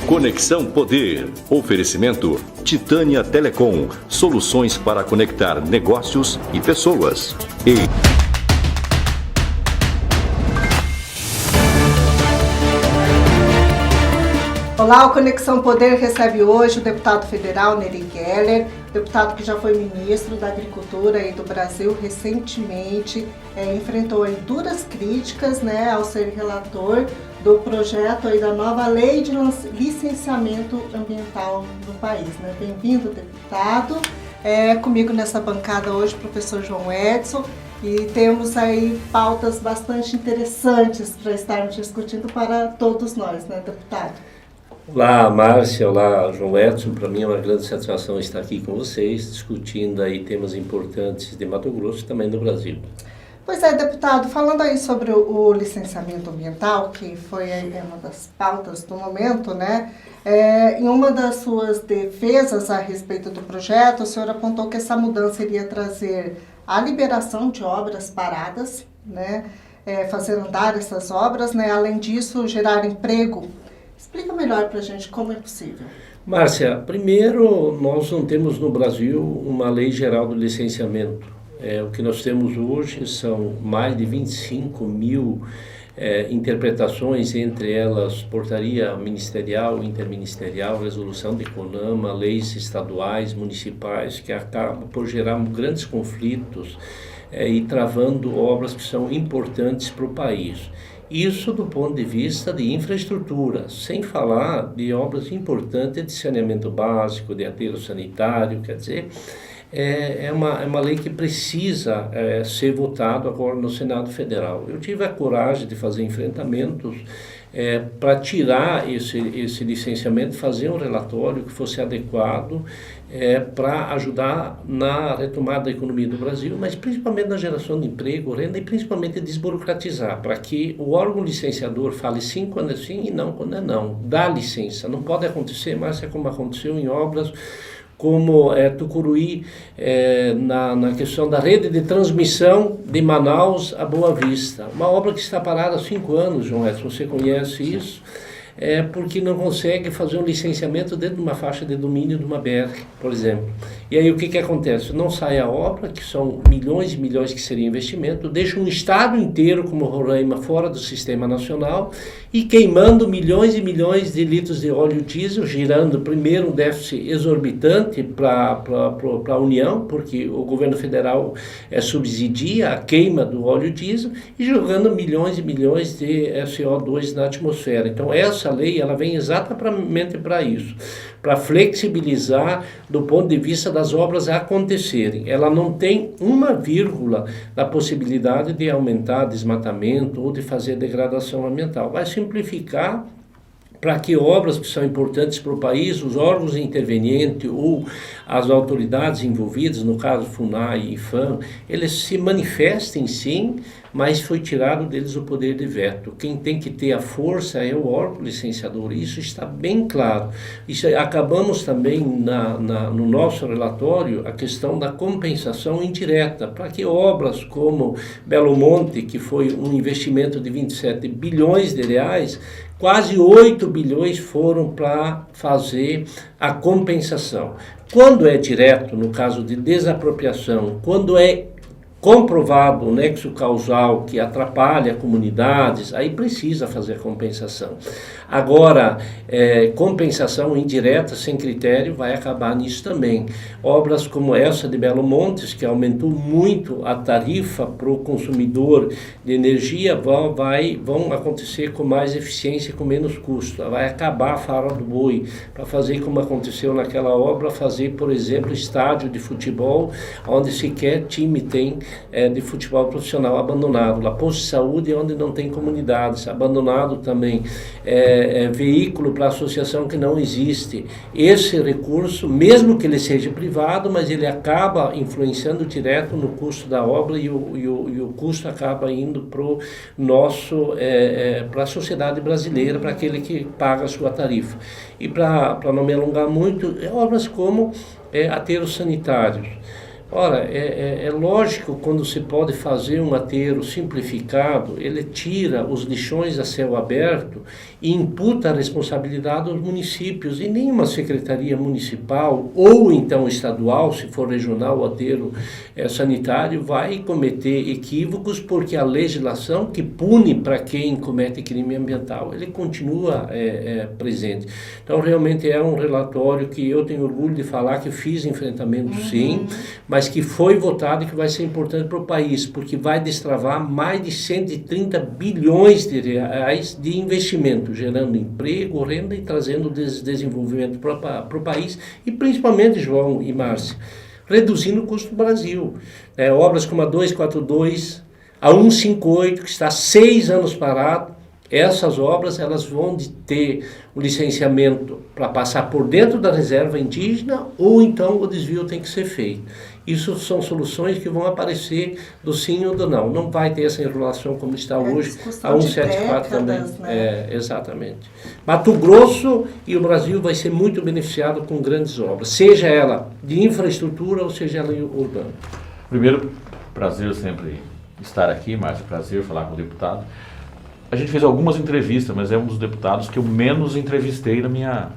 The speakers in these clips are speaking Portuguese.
Conexão Poder. Oferecimento Titânia Telecom. Soluções para conectar negócios e pessoas. Olá, o Conexão Poder recebe hoje o deputado federal Nery Geller, deputado que já foi ministro da Agricultura do Brasil recentemente, enfrentou duras críticas ao ser relator do projeto da nova lei de licenciamento ambiental no país. Bem-vindo, deputado. Comigo nessa bancada hoje o professor João Edson, e temos aí pautas bastante interessantes para estarmos discutindo para todos nós, deputado? Olá, Márcia, olá, João Edson. Para mim é uma grande satisfação estar aqui com vocês, discutindo aí temas importantes de Mato Grosso e também do Brasil. Pois é, deputado, falando aí sobre o licenciamento ambiental, que foi uma das pautas do momento, em uma das suas defesas a respeito do projeto, o senhor apontou que essa mudança iria trazer a liberação de obras paradas, fazer andar essas obras, além disso, gerar emprego. Explica melhor para a gente como é possível. Márcia, primeiro, nós não temos no Brasil uma lei geral do licenciamento. O que nós temos hoje são mais de 25 mil interpretações, entre elas portaria ministerial, interministerial, resolução de CONAMA, leis estaduais, municipais, que acabam por gerar grandes conflitos e travando obras que são importantes para o país. Isso do ponto de vista de infraestrutura, sem falar de obras importantes de saneamento básico, de aterro sanitário, quer dizer, é uma lei que precisa ser votada agora no Senado Federal. Eu tive a coragem de fazer enfrentamentos para tirar esse licenciamento, fazer um relatório que fosse adequado para ajudar na retomada da economia do Brasil, mas principalmente na geração de emprego, renda e principalmente desburocratizar, para que o órgão licenciador fale sim quando é sim e não quando é não. Dá licença, não pode acontecer, mas como aconteceu em obras como Tucuruí, na questão da rede de transmissão de Manaus a Boa Vista. Uma obra que está parada há 5 anos, João Edson, você conhece isso? Porque não consegue fazer um licenciamento dentro de uma faixa de domínio de uma BR, por exemplo. E aí o que acontece? Não sai a obra, que são milhões e milhões que seria investimento, deixa um estado inteiro como Roraima fora do sistema nacional e queimando milhões e milhões de litros de óleo diesel, gerando primeiro um déficit exorbitante para a União, porque o governo federal subsidia a queima do óleo diesel e jogando milhões e milhões de CO2 na atmosfera. Então essa lei ela vem exatamente para isso, para flexibilizar do ponto de vista das obras acontecerem. Ela não tem uma vírgula da possibilidade de aumentar desmatamento ou de fazer degradação ambiental. Vai simplificar para que obras que são importantes para o país, os órgãos intervenientes ou as autoridades envolvidas, no caso FUNAI e IFAM, eles se manifestem sim, mas foi tirado deles o poder de veto. Quem tem que ter a força é o órgão licenciador, isso está bem claro. Acabamos também no nosso relatório a questão da compensação indireta, para que obras como Belo Monte, que foi um investimento de 27 bilhões de reais, quase 8 bilhões foram para fazer a compensação. Quando é direto, no caso de desapropriação, quando é comprovado o nexo causal que atrapalha comunidades, aí precisa fazer compensação. Agora, compensação indireta, sem critério, vai acabar nisso também. Obras como essa de Belo Montes, que aumentou muito a tarifa para o consumidor de energia, vão acontecer com mais eficiência e com menos custo. Vai acabar a fara do boi, para fazer como aconteceu naquela obra, fazer, por exemplo, estádio de futebol, onde sequer time tem de futebol profissional abandonado, lá posto de saúde onde não tem comunidades, abandonado também, veículo para associação que não existe. Esse recurso, mesmo que ele seja privado, mas ele acaba influenciando direto no custo da obra e o custo acaba indo para o nosso, para a sociedade brasileira, para aquele que paga a sua tarifa. E para não me alongar muito, obras como aterros sanitários. Ora, é lógico, quando se pode fazer um aterro simplificado, ele tira os lixões a céu aberto e imputa a responsabilidade aos municípios. E nenhuma secretaria municipal ou então estadual, se for regional o aterro sanitário, vai cometer equívocos, porque a legislação que pune para quem comete crime ambiental, ele continua presente. Então, realmente é um relatório que eu tenho orgulho de falar que fiz enfrentamento sim, mas que foi votado e que vai ser importante para o país, porque vai destravar mais de 130 bilhões de reais de investimento, gerando emprego, renda e trazendo desenvolvimento para o país, e principalmente, João e Márcia, reduzindo o custo do Brasil. Obras como a 242, a 158, que está há 6 anos parado, essas obras elas vão ter um licenciamento para passar por dentro da reserva indígena, ou então o desvio tem que ser feito. Isso são soluções que vão aparecer do sim ou do não. Não vai ter essa enrolação como está hoje, a 174 também. Né? Exatamente. Mato Grosso e o Brasil vai ser muito beneficiado com grandes obras, seja ela de infraestrutura ou seja ela urbana. Primeiro, prazer sempre estar aqui, Márcio, prazer falar com o deputado. A gente fez algumas entrevistas, mas é um dos deputados que eu menos entrevistei na minha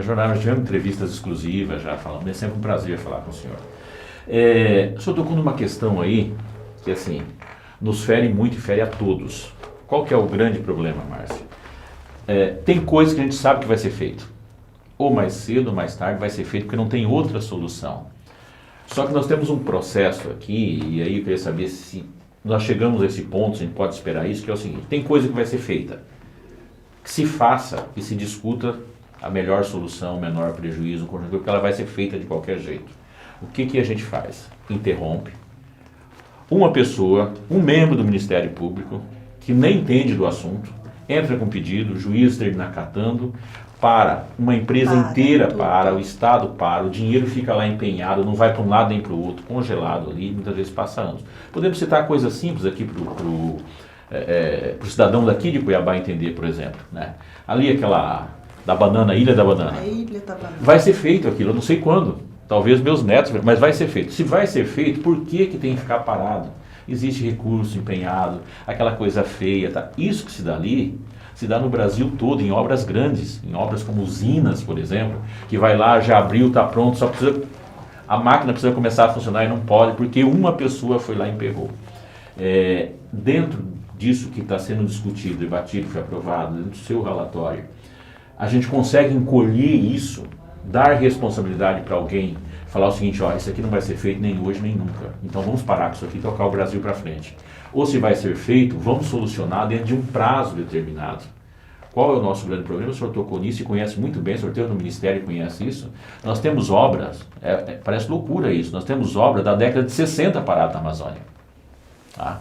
jornada. Nós tivemos entrevistas exclusivas já falando, é sempre um prazer falar com o senhor. O senhor tocou numa questão aí que, assim, nos fere muito e fere a todos. Qual que é o grande problema, Márcio? Tem coisas que a gente sabe que vai ser feito. Ou mais cedo ou mais tarde vai ser feito, porque não tem outra solução. Só que nós temos um processo aqui, e aí eu queria saber se nós chegamos a esse ponto, se a gente pode esperar isso, que é o seguinte: tem coisa que vai ser feita, que se faça e se discuta a melhor solução, o menor prejuízo, porque ela vai ser feita de qualquer jeito. O que a gente faz? Interrompe. Uma pessoa, um membro do Ministério Público, que nem entende do assunto, entra com pedido, o juiz termina acatando, para, uma empresa inteira para, o Estado para, o dinheiro fica lá empenhado, não vai para um lado nem para o outro, congelado ali, muitas vezes passa anos. Podemos citar coisas simples aqui para o cidadão daqui de Cuiabá entender, por exemplo. Né? Ali aquela da banana, Ilha da Banana. A Ilha da Banana. Vai ser feito aquilo, eu não sei quando, talvez meus netos, mas vai ser feito. Se vai ser feito, por que tem que ficar parado? Existe recurso empenhado, aquela coisa feia, tá? Isso que se dá ali, se dá no Brasil todo, em obras grandes, em obras como usinas, por exemplo, que vai lá, já abriu, está pronto, só precisa, a máquina precisa começar a funcionar e não pode, porque uma pessoa foi lá e emperrou. Dentro disso que está sendo discutido, debatido, foi aprovado, dentro do seu relatório, a gente consegue encolher isso, dar responsabilidade para alguém, falar o seguinte: ó, isso aqui não vai ser feito nem hoje nem nunca, então vamos parar com isso aqui e tocar o Brasil para frente. Ou se vai ser feito, vamos solucionar dentro de um prazo determinado. Qual é o nosso grande problema? O senhor tocou nisso e conhece muito bem, o senhor teve no Ministério e conhece isso. Nós temos obras, parece loucura isso, nós temos obras da década de 60 paradas na Amazônia. Tá?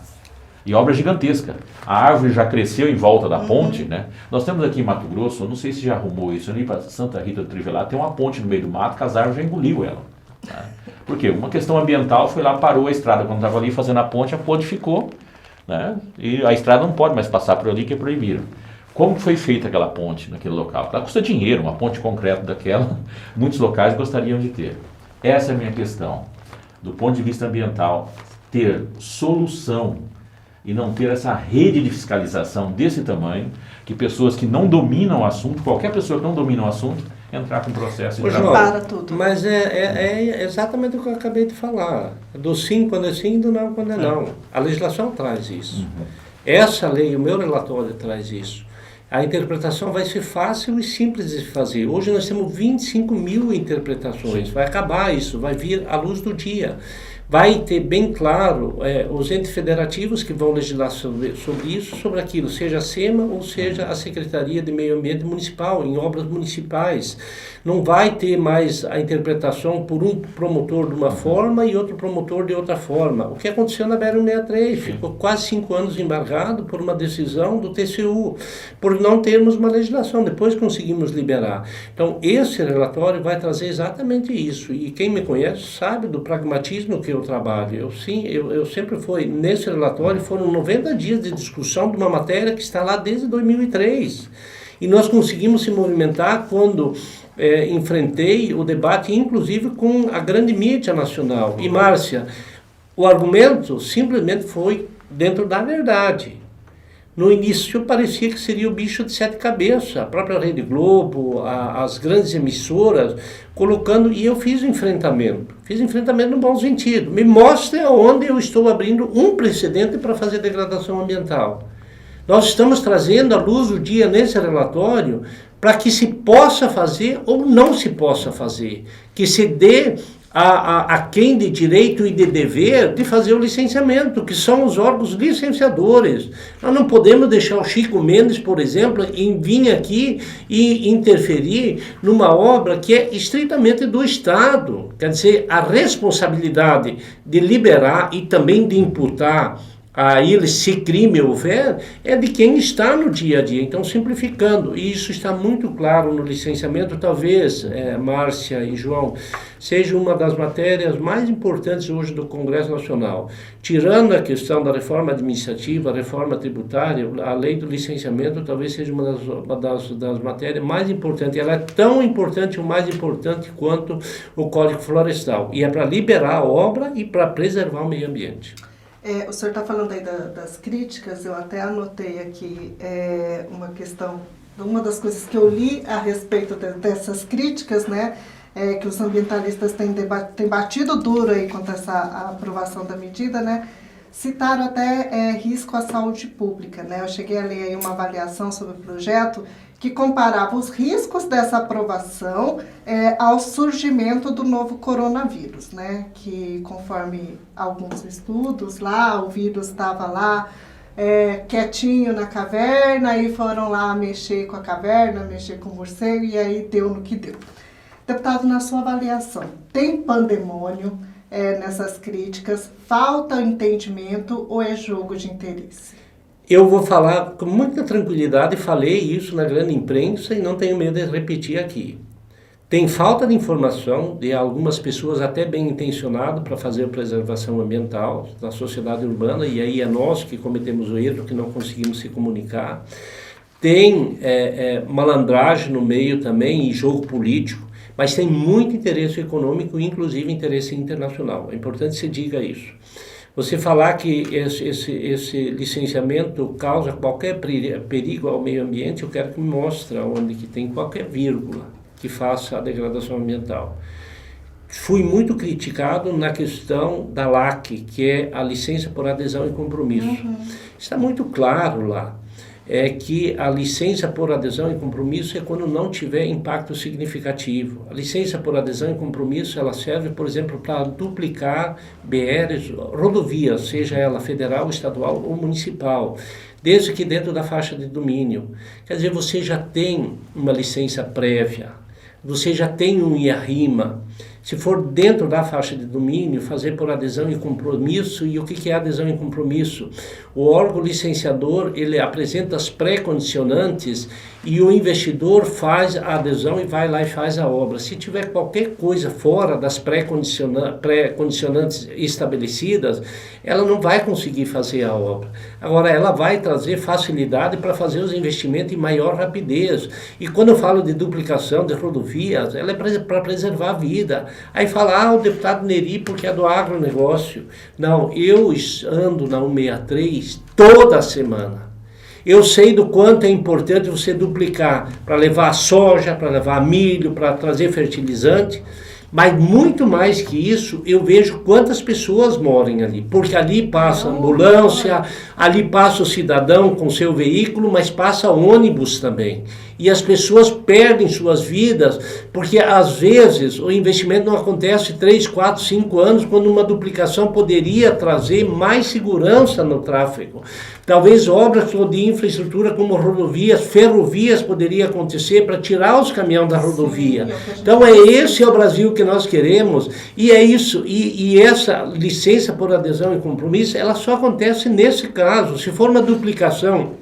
E obra gigantesca. A árvore já cresceu em volta da ponte, né? Nós temos aqui em Mato Grosso, eu não sei se já arrumou isso, ali para Santa Rita do Trivelato, tem uma ponte no meio do mato que as árvores já engoliu ela. Tá? Por quê? Uma questão ambiental, foi lá, parou a estrada, quando estava ali fazendo a ponte ficou, né? E a estrada não pode mais passar por ali, que é proibido. Como foi feita aquela ponte naquele local? Ela custa dinheiro, uma ponte concreta daquela, muitos locais gostariam de ter. Essa é a minha questão. Do ponto de vista ambiental, ter solução e não ter essa rede de fiscalização desse tamanho, que pessoas que não dominam o assunto, qualquer pessoa que não domina o assunto, entrar com processo de para tudo. Mas é exatamente o que eu acabei de falar. Do sim quando é sim, do não quando é não. A legislação traz isso. Essa lei, o meu relatório traz isso. A interpretação vai ser fácil e simples de fazer. Hoje nós temos 25 mil interpretações. Sim. Vai acabar isso, vai vir à luz do dia. Vai ter bem claro os entes federativos que vão legislar sobre isso, sobre aquilo, seja a SEMA ou seja a Secretaria de Meio Ambiente Municipal, em obras municipais. Não vai ter mais a interpretação por um promotor de uma forma e outro promotor de outra forma. O que aconteceu na BR-163, ficou quase 5 anos embargado por uma decisão do TCU, por não termos uma legislação, depois conseguimos liberar. Então, esse relatório vai trazer exatamente isso, e quem me conhece sabe do pragmatismo que eu trabalho. Eu sempre fui, nesse relatório, foram 90 dias de discussão de uma matéria que está lá desde 2003. E nós conseguimos se movimentar quando enfrentei o debate, inclusive com a grande mídia nacional. E, Márcia, o argumento simplesmente foi dentro da verdade. No início parecia que seria o bicho de 7 cabeças, a própria Rede Globo, as grandes emissoras, colocando, e eu fiz enfrentamento no bom sentido. Me mostre onde eu estou abrindo um precedente para fazer degradação ambiental. Nós estamos trazendo à luz do dia nesse relatório para que se possa fazer ou não se possa fazer, que se dê a quem de direito e de dever de fazer o licenciamento, que são os órgãos licenciadores. Nós não podemos deixar o Chico Mendes, por exemplo, vir aqui e interferir numa obra que é estritamente do Estado. Quer dizer, a responsabilidade de liberar e também de imputar a ele, se crime houver, é de quem está no dia a dia. Então, simplificando, e isso está muito claro no licenciamento, talvez, Márcia e João, seja uma das matérias mais importantes hoje do Congresso Nacional. Tirando a questão da reforma administrativa, a reforma tributária, a lei do licenciamento talvez seja uma das matérias mais importantes. Ela é tão importante ou mais importante quanto o Código Florestal. E é para liberar a obra e para preservar o meio ambiente. O senhor está falando aí das críticas, eu até anotei aqui uma questão, uma das coisas que eu li a respeito dessas críticas, né, que os ambientalistas têm batido duro aí contra essa aprovação da medida, né, citaram até risco à saúde pública, né, eu cheguei a ler aí uma avaliação sobre o projeto que comparava os riscos dessa aprovação ao surgimento do novo coronavírus, né? Que conforme alguns estudos lá, o vírus estava lá quietinho na caverna, e foram lá mexer com a caverna, mexer com o morcego, e aí deu no que deu. Deputado, na sua avaliação, tem pandemônio nessas críticas? Falta entendimento ou é jogo de interesse? Eu vou falar com muita tranquilidade, falei isso na grande imprensa e não tenho medo de repetir aqui. Tem falta de informação de algumas pessoas até bem intencionadas para fazer a preservação ambiental da sociedade urbana, e aí é nós que cometemos o erro, que não conseguimos se comunicar. Tem malandragem no meio também e jogo político, mas tem muito interesse econômico, inclusive interesse internacional. É importante que se diga isso. Você falar que esse licenciamento causa qualquer perigo ao meio ambiente, eu quero que me mostre onde que tem qualquer vírgula que faça a degradação ambiental. Fui muito criticado na questão da LAC, que é a licença por adesão e compromisso. Está muito claro lá. Que a licença por adesão e compromisso é quando não tiver impacto significativo. A licença por adesão e compromisso, ela serve, por exemplo, para duplicar BRs, rodovias, seja ela federal, estadual ou municipal, desde que dentro da faixa de domínio. Quer dizer, você já tem uma licença prévia, você já tem um IARIMA. Se for dentro da faixa de domínio, fazer por adesão e compromisso. E o que é adesão e compromisso? O órgão licenciador, ele apresenta as pré-condicionantes e o investidor faz a adesão e vai lá e faz a obra. Se tiver qualquer coisa fora das pré-condicionantes estabelecidas, ela não vai conseguir fazer a obra. Agora, ela vai trazer facilidade para fazer os investimentos em maior rapidez. E quando eu falo de duplicação de rodovias, ela é para preservar a vida. Aí fala, o deputado Neri porque é do agronegócio. Não, eu ando na 163 toda semana. Eu sei do quanto é importante você duplicar para levar soja, para levar milho, para trazer fertilizante. Mas muito mais que isso, eu vejo quantas pessoas moram ali. Porque ali passa ambulância, ali passa o cidadão com seu veículo, mas passa ônibus também. E as pessoas perdem suas vidas, porque às vezes o investimento não acontece 3, 4, 5 anos, quando uma duplicação poderia trazer mais segurança no tráfego. Talvez obras de infraestrutura como rodovias, ferrovias poderia acontecer para tirar os caminhões da rodovia. Então esse é o Brasil que nós queremos, e é isso. E essa licença por adesão e compromisso, ela só acontece nesse caso. Se for uma duplicação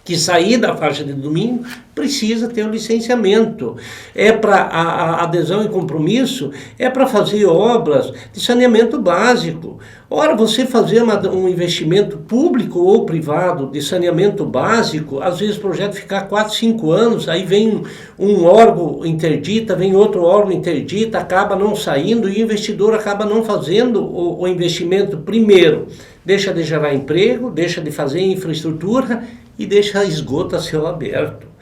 que sair da faixa de domínio precisa ter o licenciamento. É para a adesão e compromisso, é para fazer obras de saneamento básico. Ora, você fazer um investimento público ou privado de saneamento básico, às vezes o projeto ficar 4, 5 anos, aí vem um órgão interdita, vem outro órgão interdita, acaba não saindo e o investidor acaba não fazendo o investimento primeiro. Deixa de gerar emprego, deixa de fazer infraestrutura e deixa esgoto a céu aberto.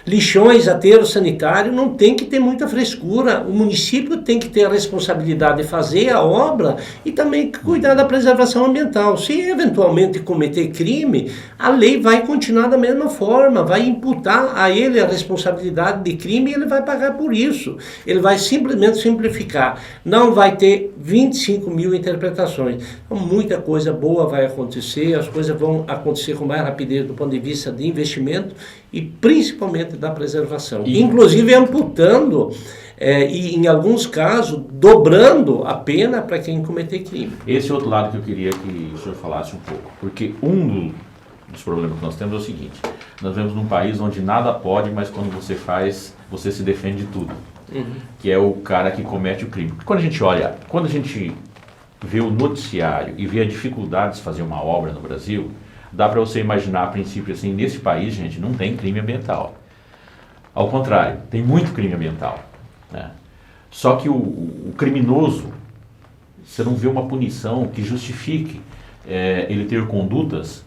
Lixões, aterro sanitário, não tem que ter muita frescura. O município tem que ter a responsabilidade de fazer a obra e também cuidar da preservação ambiental. Se eventualmente cometer crime, a lei vai continuar da mesma forma, vai imputar a ele a responsabilidade de crime e ele vai pagar por isso. Ele vai simplesmente simplificar. Não vai ter 25 mil interpretações. Então, muita coisa boa vai acontecer, as coisas vão acontecer com mais rapidez do ponto de vista de investimento e principalmente da preservação. Inclusive amputando e, em alguns casos, dobrando a pena para quem cometer crime. Esse outro lado que eu queria que o senhor falasse um pouco, porque um dos problemas que nós temos é o seguinte: nós vivemos num país onde nada pode, mas quando você faz, você se defende de tudo. Que é o cara que comete o crime. Quando a gente vê o noticiário e vê a dificuldade de fazer uma obra no Brasil, dá para você imaginar, a princípio, assim, nesse país, gente, não tem crime ambiental. Ao contrário, tem muito crime ambiental, né? Só que o criminoso, você não vê uma punição que justifique ele ter condutas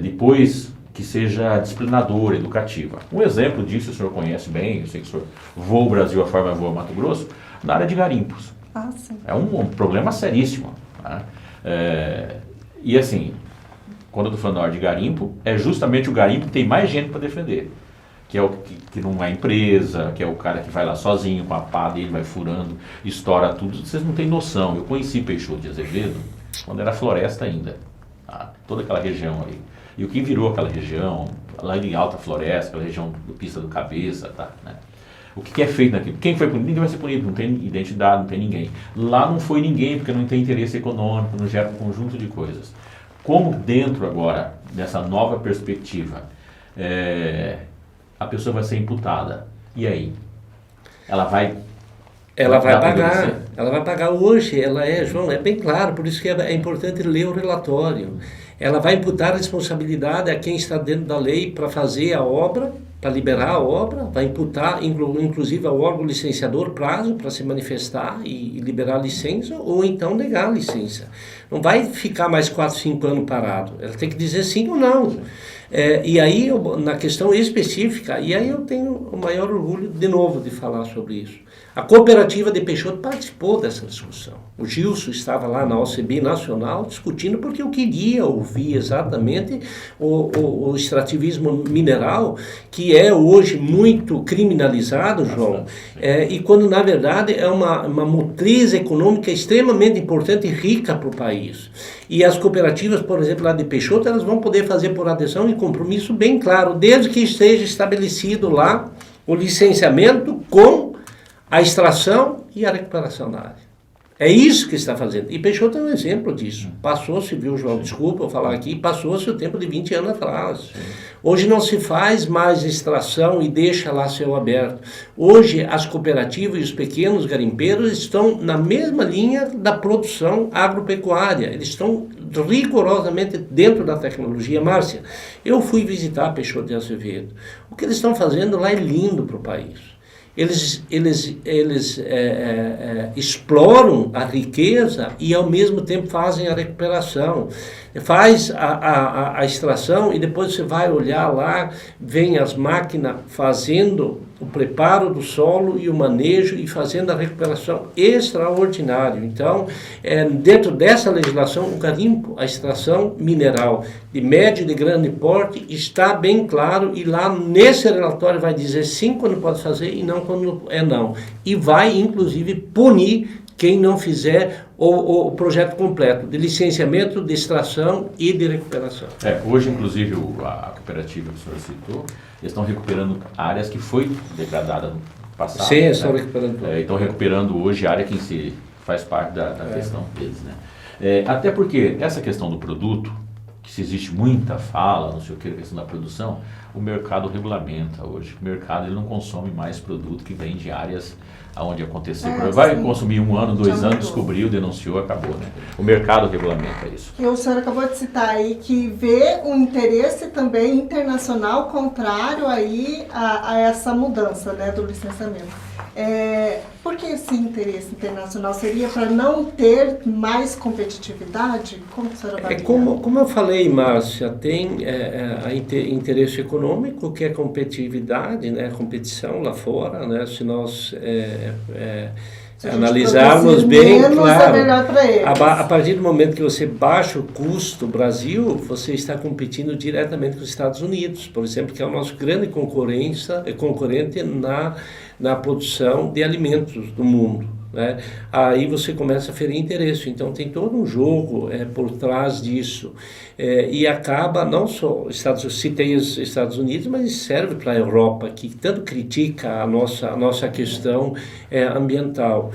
depois que seja disciplinadora, educativa. Um exemplo disso o senhor conhece bem, eu sei que o senhor voa o Brasil a forma voa Mato Grosso, na área de garimpos. Sim. É um problema seríssimo, né? E assim, quando eu estou falando da área de garimpo, é justamente o garimpo que tem mais gente para defender. Que é o que não é empresa, que é o cara que vai lá sozinho com a pá dele, vai furando, estoura tudo. Vocês não têm noção. Eu conheci Peixoto de Azevedo quando era floresta ainda, tá? Toda aquela região ali. E o que virou aquela região, lá em Alta Floresta, aquela região do Pista do Cabeça, tá, né? O que é feito naquilo? Quem foi punido? Ninguém vai ser punido, não tem identidade, não tem ninguém. Lá não foi ninguém, porque não tem interesse econômico, não gera um conjunto de coisas. Como dentro agora, dessa nova perspectiva, a pessoa vai ser imputada. E aí? Ela vai pagar. Ela vai pagar hoje. João, é bem claro, por isso que é importante ler o relatório. Ela vai imputar a responsabilidade a quem está dentro da lei para fazer a obra, para liberar a obra, vai imputar, inclusive, ao órgão licenciador prazo para se manifestar e liberar a licença, ou então negar a licença. Não vai ficar mais 4, 5 anos parado. Ela tem que dizer sim ou não. E aí, na questão específica, e aí eu tenho o maior orgulho, de novo, de falar sobre isso. A cooperativa de Peixoto participou dessa discussão. O Gilson estava lá na OCB Nacional discutindo porque eu queria ouvir exatamente o extrativismo mineral, que é hoje muito criminalizado, João, e quando na verdade é uma motriz econômica extremamente importante e rica para o país. E as cooperativas, por exemplo, lá de Peixoto, elas vão poder fazer por adesão e compromisso bem claro, desde que esteja estabelecido lá o licenciamento com a extração e a recuperação da área. É isso que está fazendo. E Peixoto é um exemplo disso. Passou-se, viu, João, desculpa eu falar aqui, passou-se o tempo de 20 anos atrás. Hoje não se faz mais extração e deixa lá céu aberto. Hoje as cooperativas e os pequenos garimpeiros estão na mesma linha da produção agropecuária. Eles estão rigorosamente dentro da tecnologia. Márcia, eu fui visitar Peixoto de Azevedo. O que eles estão fazendo lá é lindo para o país. Eles exploram a riqueza e ao mesmo tempo fazem a recuperação. Faz a extração e depois você vai olhar lá, vem as máquinas fazendo o preparo do solo e o manejo e fazendo a recuperação extraordinário. Então, dentro dessa legislação, o garimpo, a extração mineral de médio e de grande porte está bem claro e lá nesse relatório vai dizer sim quando pode fazer e não quando não. E vai, inclusive, punir quem não fizer o projeto completo de licenciamento, de extração e de recuperação. Hoje, inclusive, a cooperativa que o senhor citou, eles estão recuperando áreas que foi degradada no passado. Sim, estão recuperando. Estão recuperando hoje a área que em si faz parte da questão deles, né? Até porque essa questão do produto, que se existe muita fala, não sei o que, a questão da produção, o mercado regulamenta hoje. O mercado ele não consome mais produto que vem de áreas onde aconteceu. Vai consumir 1 ano, 2 anos, descobriu, denunciou, acabou, né? O mercado regulamenta isso. E o senhor acabou de citar aí que vê um interesse também internacional contrário aí a essa mudança, né, do licenciamento. Por que esse interesse internacional? Seria para não ter mais competitividade? Como a senhora avalia? Como eu falei, Márcia, tem interesse econômico, que é competitividade, né, competição lá fora, né, se nós analisarmos bem, claro, é melhor para eles. A partir do momento que você baixa o custo Brasil, você está competindo diretamente com os Estados Unidos, por exemplo, que é o nosso grande concorrente na produção de alimentos do mundo, né? Aí você começa a ferir interesse, então tem todo um jogo por trás disso, e acaba não só citei os Estados Unidos, mas serve para a Europa, que tanto critica a nossa questão ambiental.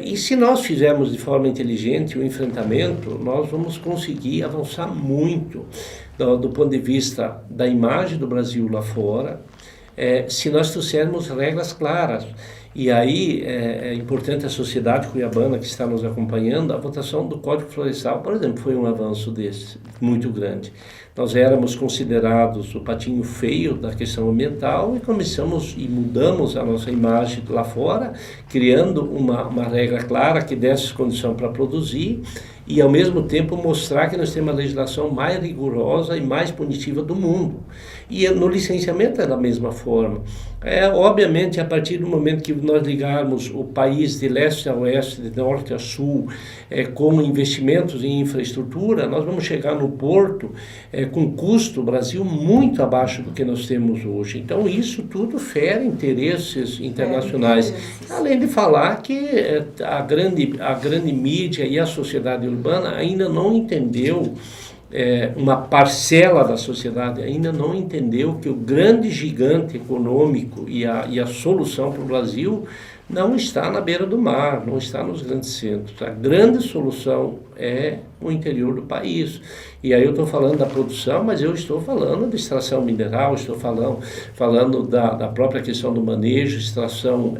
E se nós fizermos de forma inteligente o enfrentamento, nós vamos conseguir avançar muito do ponto de vista da imagem do Brasil lá fora, se nós trouxermos regras claras. E aí é importante a sociedade cuiabana que está nos acompanhando, a votação do Código Florestal, por exemplo, foi um avanço desse, muito grande. Nós éramos considerados o patinho feio da questão ambiental e começamos e mudamos a nossa imagem lá fora, criando uma regra clara que desse condição para produzir e, ao mesmo tempo, mostrar que nós temos a legislação mais rigorosa e mais punitiva do mundo. E no licenciamento é da mesma forma. Obviamente, a partir do momento que nós ligarmos o país de leste a oeste, de norte a sul, com investimentos em infraestrutura, nós vamos chegar no porto com custo, Brasil, muito abaixo do que nós temos hoje. Então, isso tudo fere interesses internacionais. Além de falar que a grande mídia e a sociedade urbana ainda não entendeu, uma parcela da sociedade ainda não entendeu que o grande gigante econômico e a solução para o Brasil não está na beira do mar, não está nos grandes centros. A grande solução é o interior do país. E aí eu estou falando da produção, mas eu estou falando de extração mineral, estou falando da própria questão do manejo, extração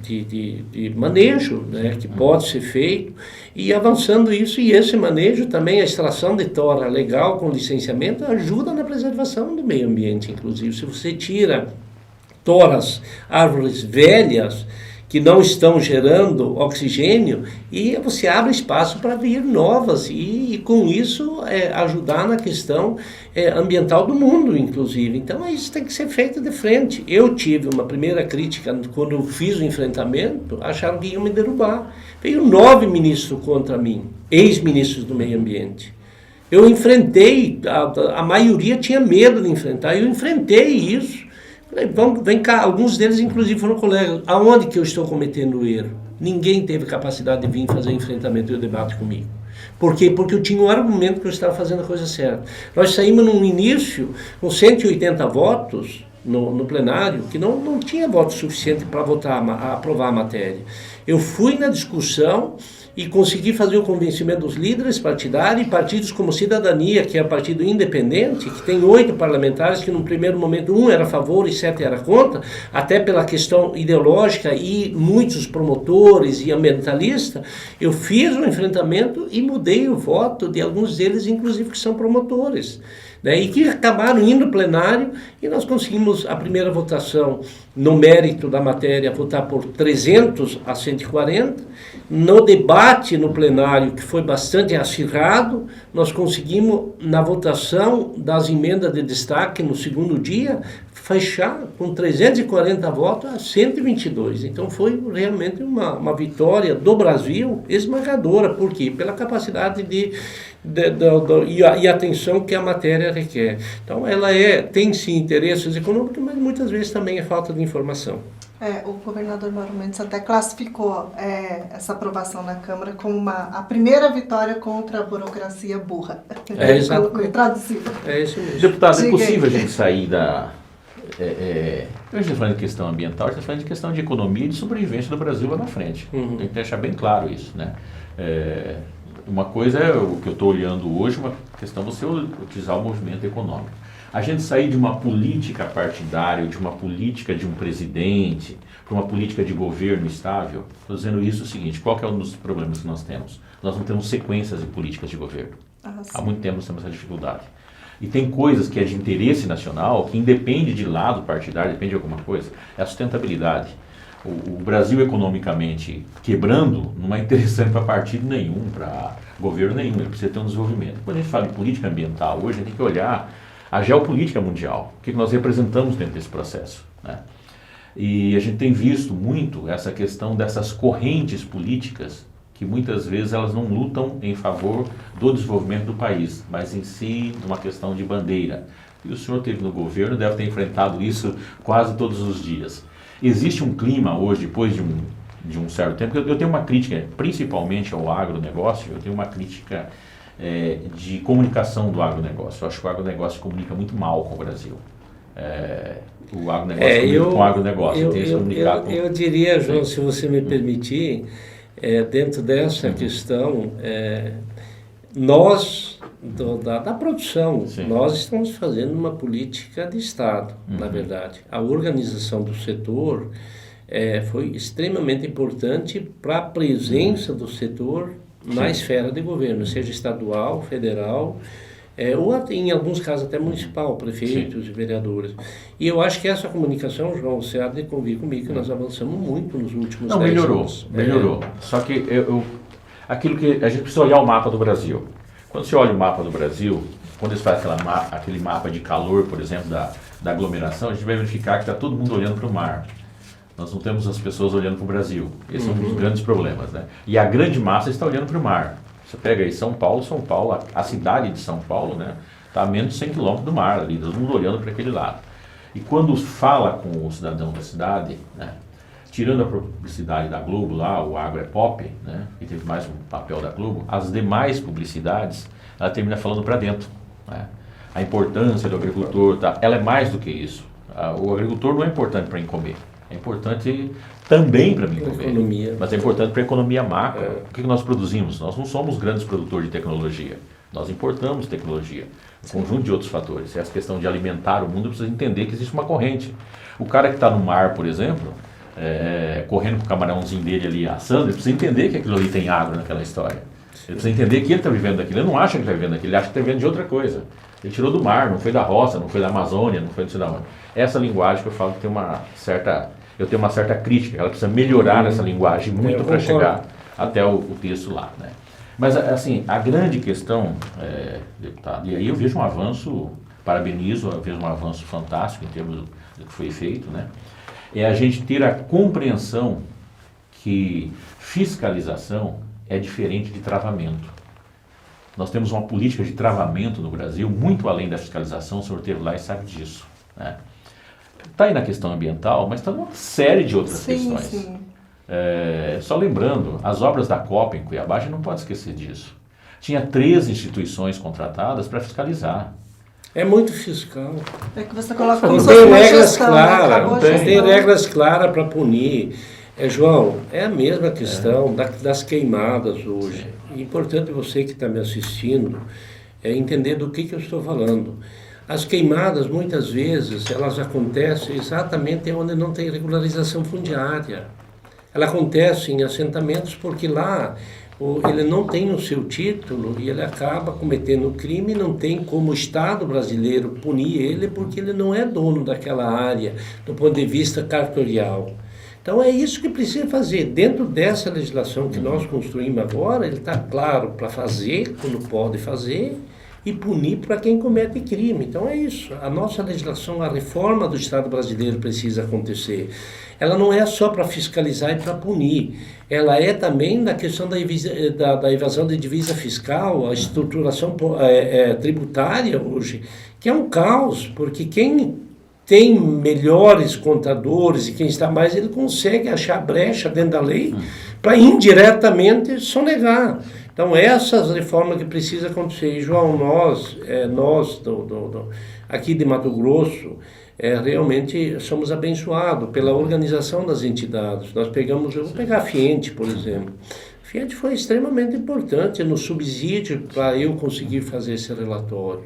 de manejo, né, que pode ser feito, e avançando isso, e esse manejo também, a extração de tora legal com licenciamento ajuda na preservação do meio ambiente, inclusive. Se você tira toras, árvores velhas que não estão gerando oxigênio, e você abre espaço para vir novas e com isso ajudar na questão ambiental do mundo, inclusive. Então isso tem que ser feito de frente. Eu tive uma primeira crítica quando eu fiz o enfrentamento, acharam que iam me derrubar. Veio 9 ministros contra mim, ex-ministros do meio ambiente. Eu enfrentei, a maioria tinha medo de enfrentar, eu enfrentei isso. Falei, vem cá, alguns deles inclusive foram colegas, aonde que eu estou cometendo o erro? Ninguém teve capacidade de vir fazer enfrentamento e o debate comigo. Por quê? Porque eu tinha um argumento que eu estava fazendo a coisa certa. Nós saímos num início com 180 votos no plenário, que não tinha voto suficiente para aprovar a matéria. Eu fui na discussão e consegui fazer o convencimento dos líderes partidários e partidos como Cidadania, que é partido independente, que tem 8 parlamentares, que no primeiro momento 1 era a favor e 7 era contra, até pela questão ideológica, e muitos promotores e ambientalistas. Eu fiz um enfrentamento e mudei o voto de alguns deles, inclusive que são promotores, né, e que acabaram indo ao plenário, e nós conseguimos a primeira votação no mérito da matéria, votar por 300 a 140. No debate no plenário, que foi bastante acirrado, nós conseguimos, na votação das emendas de destaque no segundo dia, fechar com 340 votos a 122. Então foi realmente uma vitória do Brasil esmagadora. Por quê? Pela capacidade e atenção que a matéria requer. Então ela tem sim interesses econômicos, mas muitas vezes também é falta de informação. O governador Mauro Mendes até classificou essa aprovação na Câmara como a primeira vitória contra a burocracia burra. Exato. Traduzido. É isso mesmo. Deputado, é possível a gente sair da... a gente está falando de questão ambiental, a gente está falando de questão de economia e de sobrevivência do Brasil lá na frente. Tem que deixar bem claro isso, né? uma coisa é o que eu estou olhando hoje, uma questão é você utilizar o movimento econômico. A gente sair de uma política partidária, de uma política de um presidente, para uma política de governo estável, estou dizendo isso o seguinte, qual que é um dos problemas que nós temos? Nós não temos sequências de políticas de governo. Há muito tempo nós temos essa dificuldade. E tem coisas que é de interesse nacional, que independe de lado partidário, depende de alguma coisa, é a sustentabilidade. O Brasil economicamente quebrando não é interessante para partido nenhum, para governo nenhum, ele precisa ter um desenvolvimento. Quando a gente fala de política ambiental, hoje a gente tem que olhar a geopolítica mundial, o que nós representamos dentro desse processo, né? E a gente tem visto muito essa questão dessas correntes políticas que muitas vezes elas não lutam em favor do desenvolvimento do país, mas em si de uma questão de bandeira. E o senhor esteve no governo, deve ter enfrentado isso quase todos os dias. Existe um clima hoje, depois de um certo tempo, eu tenho uma crítica, principalmente ao agronegócio, eu tenho uma crítica de comunicação do agronegócio. Eu acho que o agronegócio comunica muito mal com o Brasil. O agronegócio comunica com o agronegócio. Eu diria, João, se você me permitir, dentro dessa questão, nós, da produção, nós estamos fazendo uma política de Estado, na verdade. A organização do setor foi extremamente importante para a presença do setor na esfera de governo, seja estadual, federal, ou em alguns casos até municipal, prefeitos e vereadores. E eu acho que essa comunicação, João, você há de convir comigo que nós avançamos muito nos últimos 10 anos. Melhorou. Só que aquilo que a gente precisa olhar o mapa do Brasil. Quando você olha o mapa do Brasil, quando eles fazem aquele mapa de calor, por exemplo, da aglomeração, a gente vai verificar que está todo mundo olhando para o mar. Nós não temos as pessoas olhando para o Brasil. Esse é um dos grandes problemas, né? E a grande massa está olhando para o mar. Você pega aí São Paulo, a cidade de São Paulo, né, está a menos de 100 quilômetros do mar, ali, todo mundo olhando para aquele lado. E quando fala com o cidadão da cidade, né, tirando a publicidade da Globo lá, o Agro é Pop, né, que teve mais um papel da Globo, as demais publicidades, ela termina falando para dentro, né? A importância do agricultor, tá? Ela é mais do que isso. O agricultor não é importante para mim comer, é importante também para mim comer, mas é importante para a economia macro. O que nós produzimos? Nós não somos grandes produtores de tecnologia, nós importamos tecnologia, um conjunto de outros fatores. Essa questão de alimentar o mundo precisa entender que existe uma corrente. O cara que está no mar, por exemplo, correndo com o camarãozinho dele ali assando, ele precisa entender que aquilo ali tem água naquela história. Ele precisa entender que ele está vivendo daquilo. Ele não acha que está vivendo daquilo, ele acha que está vivendo de outra coisa. Ele tirou do mar, não foi da roça, não foi da Amazônia, não foi não sei da onde. Essa linguagem que eu falo que tem eu tenho uma certa crítica, ela precisa melhorar nessa linguagem muito para chegar até o texto lá, né? Mas, assim, a grande questão, deputado, e aí eu vejo um avanço, parabenizo, eu vejo um avanço fantástico em termos do que foi feito, né? É a gente ter a compreensão que fiscalização é diferente de travamento. Nós temos uma política de travamento no Brasil, muito além da fiscalização, o senhor esteve lá e sabe disso, né? Está aí na questão ambiental, mas está numa série de outras questões. Sim. Só lembrando, as obras da Copa em Cuiabá, a gente não pode esquecer disso. Tinha 3 instituições contratadas para fiscalizar. É muito fiscal. É que você coloca como não se tem fosse uma regras gestão, claras, não tem regras claras para punir. João, é a mesma questão das queimadas hoje. É importante você que está me assistindo entender do que eu estou falando. As queimadas, muitas vezes, elas acontecem exatamente onde não tem regularização fundiária. Ela acontece em assentamentos porque lá ele não tem o seu título e ele acaba cometendo crime, não tem como o Estado brasileiro punir ele porque ele não é dono daquela área do ponto de vista cartorial. Então é isso que precisa fazer. Dentro dessa legislação que nós construímos agora, ele está claro para fazer, quando pode fazer, e punir para quem comete crime. Então é isso. A nossa legislação, a reforma do Estado brasileiro precisa acontecer. Ela não é só para fiscalizar e para punir. Ela é também na questão da evasão de divisa fiscal, a estruturação tributária hoje, que é um caos, porque quem tem melhores contadores e quem está mais, ele consegue achar brecha dentro da lei para indiretamente sonegar. Então, essas reformas que precisam acontecer. E, João, nós aqui de Mato Grosso, realmente somos abençoados pela organização das entidades. Nós pegamos, eu vou pegar a Fiente, por exemplo. A Fiat foi extremamente importante no subsídio para eu conseguir fazer esse relatório.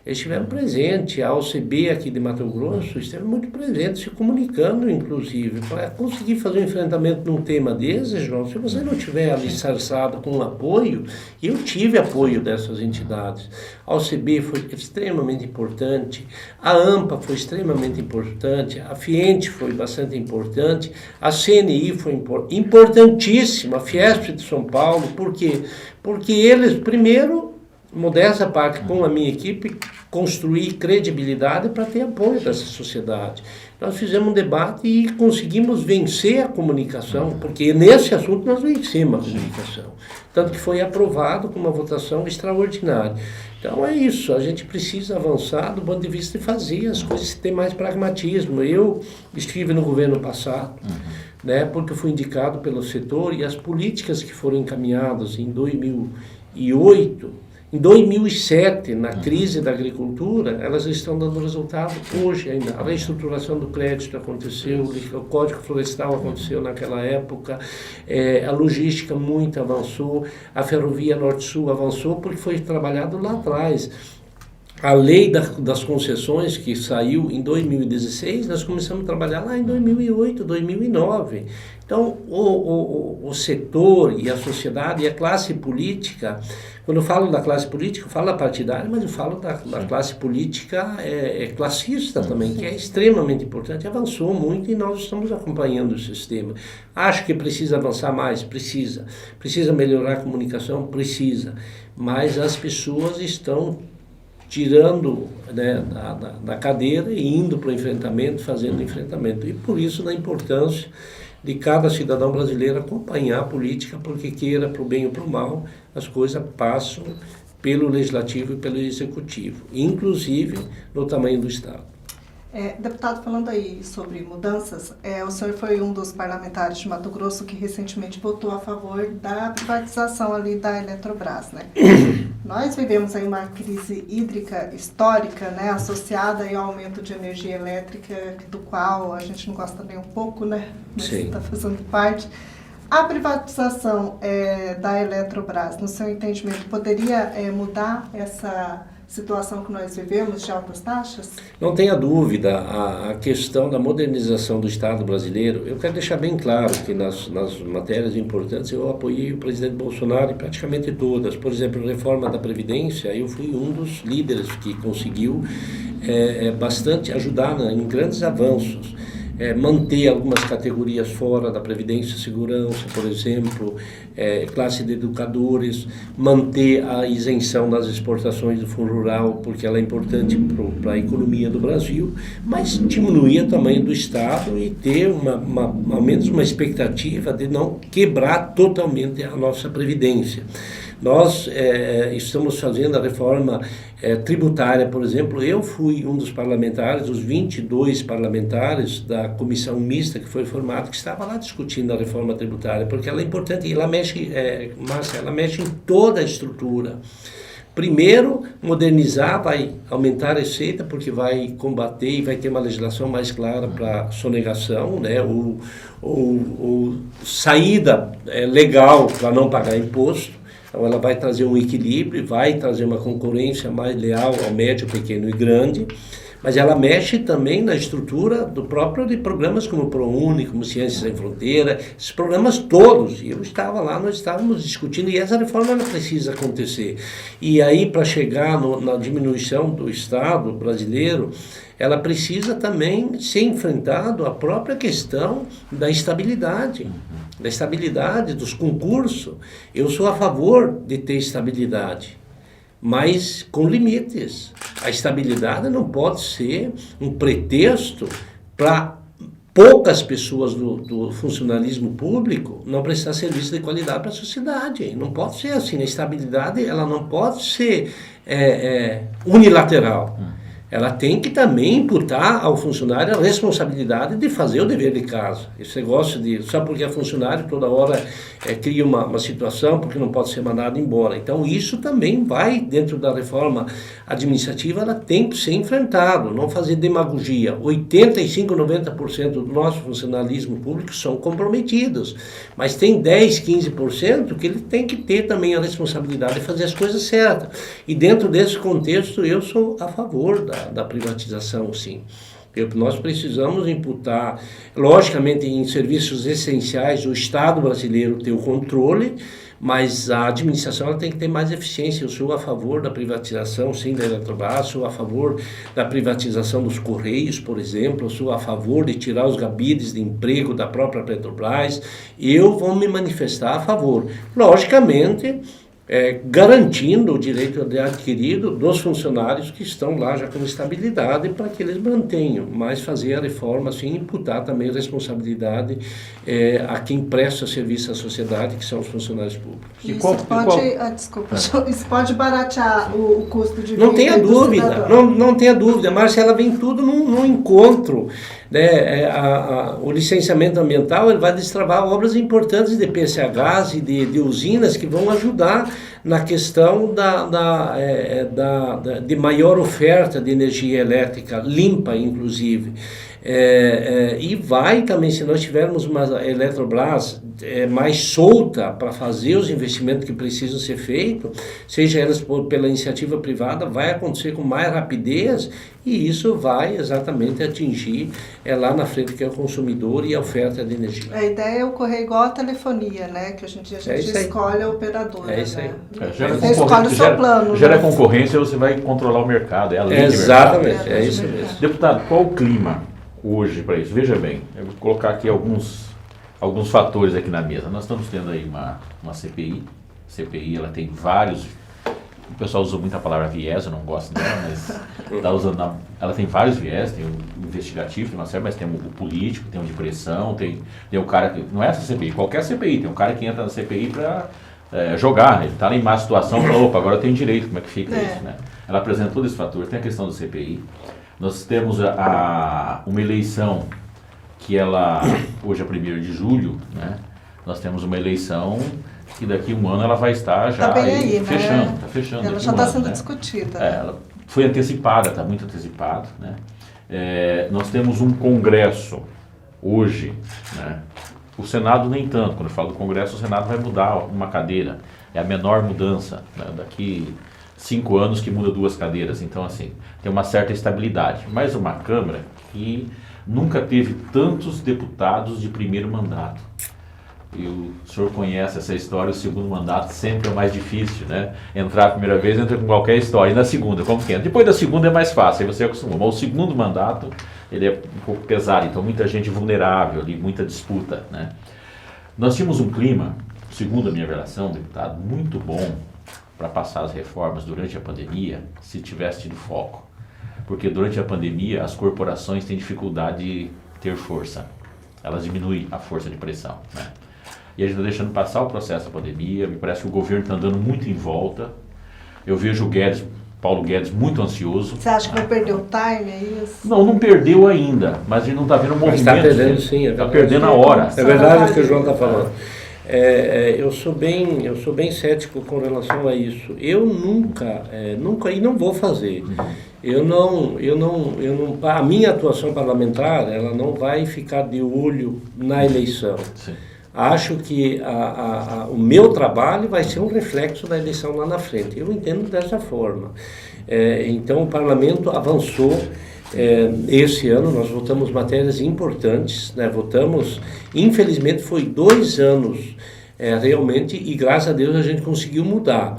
Eles estiveram presentes, a OCB aqui de Mato Grosso esteve muito presente, se comunicando, inclusive, para conseguir fazer um enfrentamento num tema desse, João. Se você não tiver alicerçado com apoio, eu tive apoio dessas entidades. A OCB foi extremamente importante, a AMPA foi extremamente importante, a FIENTE foi bastante importante, a CNI foi importantíssima, a Fiesp de São Paulo, por quê? Porque eles, primeiro, modéstia à parte, com a minha equipe, construir credibilidade para ter apoio dessa sociedade. Nós fizemos um debate e conseguimos vencer a comunicação, porque nesse assunto nós vencemos a comunicação. Tanto que foi aprovado com uma votação extraordinária. Então é isso, a gente precisa avançar do ponto de vista de fazer as coisas ter mais pragmatismo. Eu estive no governo passado, né, porque eu fui indicado pelo setor e as políticas que foram encaminhadas em 2008, em 2007, na crise da agricultura, elas estão dando resultado hoje ainda. A reestruturação do crédito aconteceu, o Código Florestal aconteceu naquela época, a logística muito avançou, a ferrovia Norte-Sul avançou porque foi trabalhado lá atrás. A lei das concessões que saiu em 2016, nós começamos a trabalhar lá em 2008, 2009. Então, o setor e a sociedade e a classe política, quando eu falo da classe política, eu falo da partidária, mas eu falo da classe política classista também, que é extremamente importante, avançou muito e nós estamos acompanhando o sistema. Acho que precisa avançar mais? Precisa. Precisa melhorar a comunicação? Precisa. Mas as pessoas estão tirando, né, da cadeira e indo para o enfrentamento, fazendo o enfrentamento. E por isso da importância de cada cidadão brasileiro acompanhar a política, porque queira para o bem ou para o mal, as coisas passam pelo Legislativo e pelo Executivo, inclusive no tamanho do Estado. Deputado, falando aí sobre mudanças, o senhor foi um dos parlamentares de Mato Grosso que recentemente votou a favor da privatização ali da Eletrobras, né? Nós vivemos aí uma crise hídrica histórica, né, associada aí ao aumento de energia elétrica, do qual a gente não gosta nem um pouco, né? Mas está fazendo parte. A privatização da Eletrobras, no seu entendimento, poderia mudar essa situação que nós vivemos de altas taxas? Não tenha dúvida, a questão da modernização do Estado brasileiro, eu quero deixar bem claro que nas matérias importantes eu apoiei o presidente Bolsonaro em praticamente todas. Por exemplo, a reforma da Previdência, eu fui um dos líderes que conseguiu bastante ajudar em grandes avanços. Manter algumas categorias fora da Previdência e Segurança, por exemplo, classe de educadores, manter a isenção das exportações do Fundo Rural, porque ela é importante para a economia do Brasil, mas diminuir o tamanho do Estado e ter ao menos uma expectativa de não quebrar totalmente a nossa Previdência. Nós estamos fazendo a reforma tributária, por exemplo. Eu fui um dos parlamentares, dos 22 parlamentares da comissão mista que foi formada, que estava lá discutindo a reforma tributária, porque ela é importante e ela mexe, Márcia, ela mexe em toda a estrutura. Primeiro, modernizar, vai aumentar a receita, porque vai combater e vai ter uma legislação mais clara para sonegação, né? ou saída legal para não pagar imposto. Então ela vai trazer um equilíbrio, vai trazer uma concorrência mais leal ao médio, pequeno e grande, mas ela mexe também na estrutura do próprio de programas como o ProUni, como Ciências Sem Fronteira, esses programas todos. E eu estava lá, nós estávamos discutindo, e essa reforma ela precisa acontecer. E aí, para chegar na diminuição do Estado brasileiro, ela precisa também ser enfrentado a própria questão da estabilidade dos concursos. Eu sou a favor de ter estabilidade, mas com limites. A estabilidade não pode ser um pretexto para poucas pessoas do funcionalismo público não prestar serviço de qualidade para a sociedade. Não pode ser assim. A estabilidade ela não pode ser unilateral. ela tem que também imputar ao funcionário a responsabilidade de fazer o dever de casa. Esse negócio de, só porque é funcionário, toda hora cria uma situação, porque não pode ser mandado embora. Então, isso também vai, dentro da reforma administrativa, ela tem que ser enfrentado, não fazer demagogia. 85, 90% do nosso funcionalismo público são comprometidos, mas tem 10, 15% que ele tem que ter também a responsabilidade de fazer as coisas certas. E dentro desse contexto, eu sou a favor da privatização, sim. Nós precisamos imputar, logicamente, em serviços essenciais, o Estado brasileiro ter o controle, mas a administração ela tem que ter mais eficiência. Eu sou a favor da privatização, sim, da Eletrobras, sou a favor da privatização dos Correios, por exemplo, eu sou a favor de tirar os gabides de emprego da própria Petrobras. Eu vou me manifestar a favor. Logicamente, garantindo o direito adquirido dos funcionários que estão lá já com estabilidade para que eles mantenham, mas fazer a reforma assim, imputar também responsabilidade a quem presta serviço à sociedade, que são os funcionários públicos. Isso pode baratear o custo de vida. Não tenha dúvida, não tenha dúvida, Márcia, ela vem tudo num encontro. O licenciamento ambiental ele vai destravar obras importantes de PCHs e de usinas que vão ajudar na questão de maior oferta de energia elétrica, limpa inclusive. E vai também, se nós tivermos uma Eletrobras mais solta para fazer os investimentos que precisam ser feitos, seja elas pela iniciativa privada, vai acontecer com mais rapidez e isso vai exatamente atingir lá na frente que é o consumidor e a oferta de energia. A ideia é ocorrer igual a telefonia, né? Que hoje em dia a gente escolhe a operadora. É isso aí. Né? Você escolhe o seu plano. Gera concorrência, você vai controlar o mercado, é a lei de mercado. Exatamente, é isso mesmo. Deputado, qual o clima hoje para isso? Veja bem, eu vou colocar aqui alguns fatores aqui na mesa. Nós estamos tendo aí uma CPI. CPI, ela tem vários... O pessoal usa muito a palavra viés, eu não gosto dela, mas tá usando ela tem vários viés, tem o investigativo, tem uma série, mas tem o político, tem o de pressão, tem o cara que... Não é essa CPI, qualquer CPI, tem um cara que entra na CPI para jogar, ele está em má situação, fala, opa, agora eu tenho direito, como é que fica isso, né? Ela apresenta todo esse fator, tem a questão do CPI. Nós temos uma eleição que ela, hoje é 1º de julho, né? Nós temos uma eleição que daqui a um ano ela vai estar já fechando, né? Tá fechando. Ela já está sendo discutida. Ela foi antecipada, está muito antecipada, né? Nós temos um congresso hoje, né? O Senado nem tanto, quando eu falo do congresso, o Senado vai mudar uma cadeira, é a menor mudança, né? Daqui 5 anos que muda 2 cadeiras, então assim, tem uma certa estabilidade, mas uma Câmara que nunca teve tantos deputados de primeiro mandato. E o senhor conhece essa história, o segundo mandato sempre é o mais difícil, né? Entrar a primeira vez, entra com qualquer história, e na segunda, como que entra? Depois da segunda é mais fácil, aí você acostumou, mas o segundo mandato, ele é um pouco pesado, então muita gente vulnerável ali, muita disputa, né? Nós tínhamos um clima, segundo a minha avaliação, deputado, muito bom para passar as reformas durante a pandemia, se tivesse tido foco. Porque durante a pandemia, as corporações têm dificuldade de ter força. Elas diminuem a força de pressão, né? E a gente está deixando passar o processo da pandemia, me parece que o governo está andando muito em volta. Eu vejo o Paulo Guedes muito ansioso. Você acha que vai perder o time, é isso? Não perdeu ainda, mas a gente não está vendo o movimento. Está perdendo sim, está perdendo a hora. É verdade o que o João está falando. Eu sou bem cético com relação a isso. Eu nunca e não vou fazer. A minha atuação parlamentar, ela não vai ficar de olho na eleição. Sim. Acho que o meu trabalho vai ser um reflexo da eleição lá na frente. Eu entendo dessa forma. Então, o parlamento avançou. Esse ano nós votamos matérias importantes, né? Infelizmente foi 2 anos realmente, e graças a Deus a gente conseguiu mudar.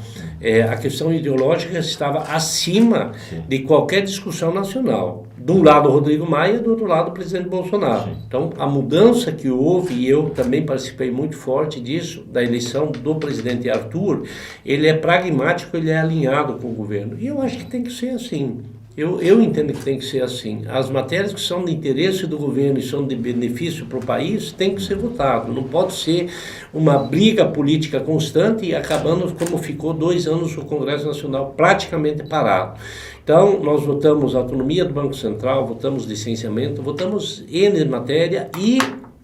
A questão ideológica estava acima de qualquer discussão nacional. De um lado o Rodrigo Maia, do outro lado o presidente Bolsonaro. Sim. Então a mudança que houve, e eu também participei muito forte disso, da eleição do presidente Arthur, ele é pragmático, ele é alinhado com o governo. E eu acho que tem que ser assim. Eu entendo que tem que ser assim. As matérias que são de interesse do governo e são de benefício para o país tem que ser votado. Não pode ser uma briga política constante e acabando como ficou 2 anos o Congresso Nacional praticamente parado. Então, nós votamos a autonomia do Banco Central, votamos licenciamento, votamos N matéria e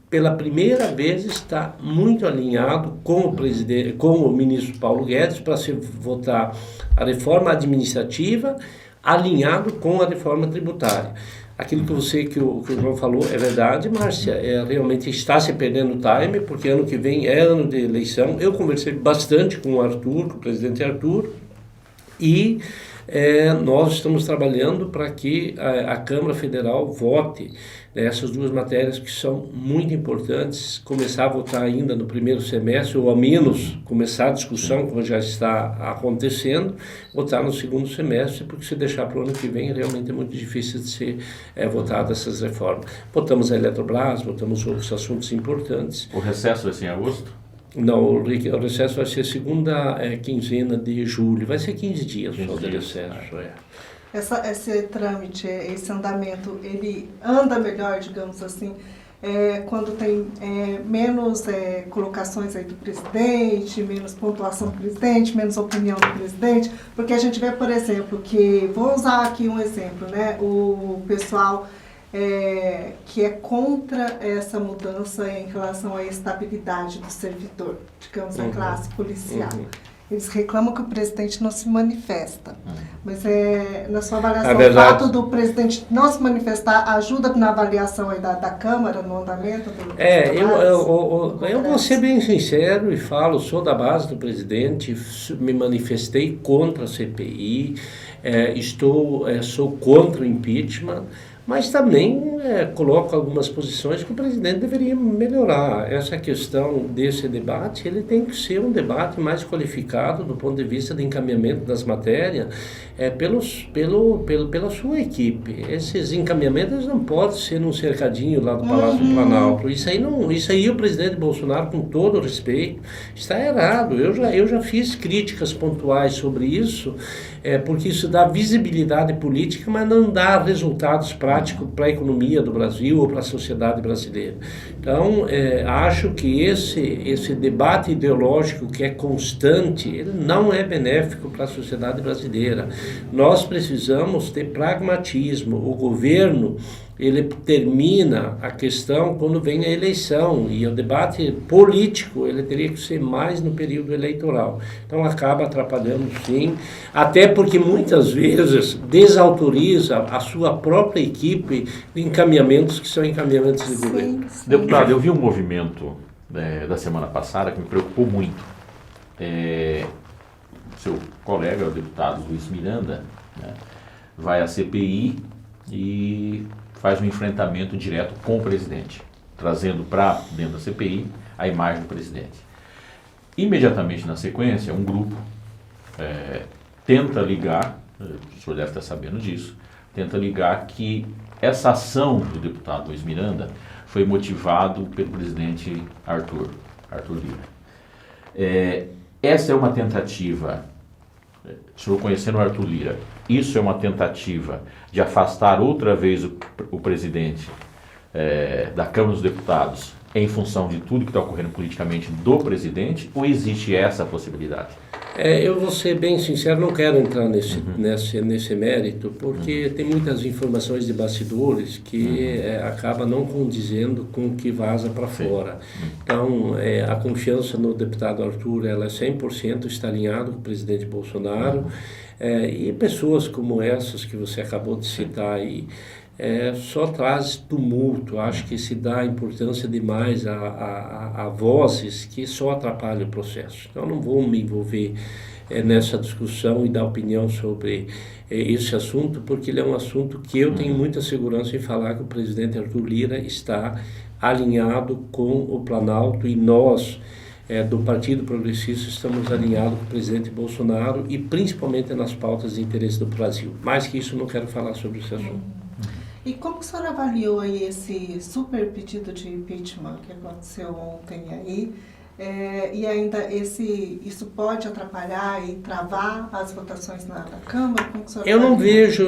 pela primeira vez está muito alinhado com o presidente, com o ministro Paulo Guedes para se votar a reforma administrativa alinhado com a reforma tributária. Aquilo que o João falou é verdade, Márcia, realmente está se perdendo time, porque ano que vem é ano de eleição. Eu conversei bastante com o Arthur, com o presidente Arthur, e nós estamos trabalhando para que a Câmara Federal vote essas 2 matérias que são muito importantes, começar a votar ainda no primeiro semestre, ou ao menos começar a discussão, como já está acontecendo, votar no segundo semestre, porque se deixar para o ano que vem, realmente é muito difícil de ser votada essas reformas. Votamos a Eletrobras, votamos outros assuntos importantes. O recesso vai ser em agosto? Não, o recesso vai ser segunda quinzena de julho, vai ser 15 dias só de recesso. Esse trâmite, esse andamento, ele anda melhor, digamos assim, quando tem menos colocações aí do presidente, menos pontuação do presidente, menos opinião do presidente, porque a gente vê, por exemplo, que, vou usar aqui um exemplo, né, o pessoal que é contra essa mudança em relação à estabilidade do servidor, digamos, a classe policial. Eles reclamam que o presidente não se manifesta. Mas na sua avaliação, o fato do presidente não se manifestar ajuda na avaliação aí da Câmara, no andamento do eu vou ser bem sincero e falo, sou da base do presidente, me manifestei contra a CPI, sou contra o impeachment, mas também coloco algumas posições que o presidente deveria melhorar. Essa questão desse debate, ele tem que ser um debate mais qualificado do ponto de vista de encaminhamento das matérias pela sua equipe. Esses encaminhamentos não podem ser num cercadinho lá do Palácio do Planalto. Isso aí o presidente Bolsonaro, com todo o respeito, está errado. Eu já fiz críticas pontuais sobre isso, porque isso dá visibilidade política, mas não dá resultados práticos para a economia do Brasil ou para a sociedade brasileira. Então, acho que esse debate ideológico que é constante, ele não é benéfico para a sociedade brasileira. Nós precisamos ter pragmatismo. O governo, ele termina a questão quando vem a eleição, e o debate político ele teria que ser mais no período eleitoral. Então acaba atrapalhando, sim, até porque muitas vezes desautoriza a sua própria equipe de encaminhamentos que são encaminhamentos de governo. Deputado, eu vi um movimento da semana passada que me preocupou muito. Seu colega, o deputado Luiz Miranda, né, vai à CPI e faz um enfrentamento direto com o presidente, trazendo para dentro da CPI a imagem do presidente. Imediatamente na sequência, um grupo tenta ligar, o senhor deve estar sabendo disso, tenta ligar que essa ação do deputado Luiz Miranda foi motivado pelo presidente Arthur Lira. Essa é uma tentativa, o senhor conhecendo o Arthur Lira, isso é uma tentativa de afastar outra vez o presidente da Câmara dos Deputados em função de tudo que está ocorrendo politicamente do presidente, ou existe essa possibilidade? Eu vou ser bem sincero, não quero entrar nesse mérito, porque tem muitas informações de bastidores que acabam não condizendo com o que vaza para fora. Então, a confiança no deputado Arthur, ela é 100% está alinhada com o presidente Bolsonaro, e pessoas como essas que você acabou de citar aí, só traz tumulto. Acho que se dá importância demais a vozes que só atrapalham o processo. Então, não vou me envolver nessa discussão e dar opinião sobre esse assunto, porque ele é um assunto que eu tenho muita segurança em falar que o presidente Arthur Lira está alinhado com o Planalto, e nós, do Partido Progressista, estamos alinhados com o presidente Bolsonaro e principalmente nas pautas de interesse do Brasil. Mais que isso, não quero falar sobre esse assunto. E como o senhor avaliou aí esse super pedido de impeachment que aconteceu ontem aí? E ainda isso pode atrapalhar e travar as votações na Câmara? Como que o senhor eu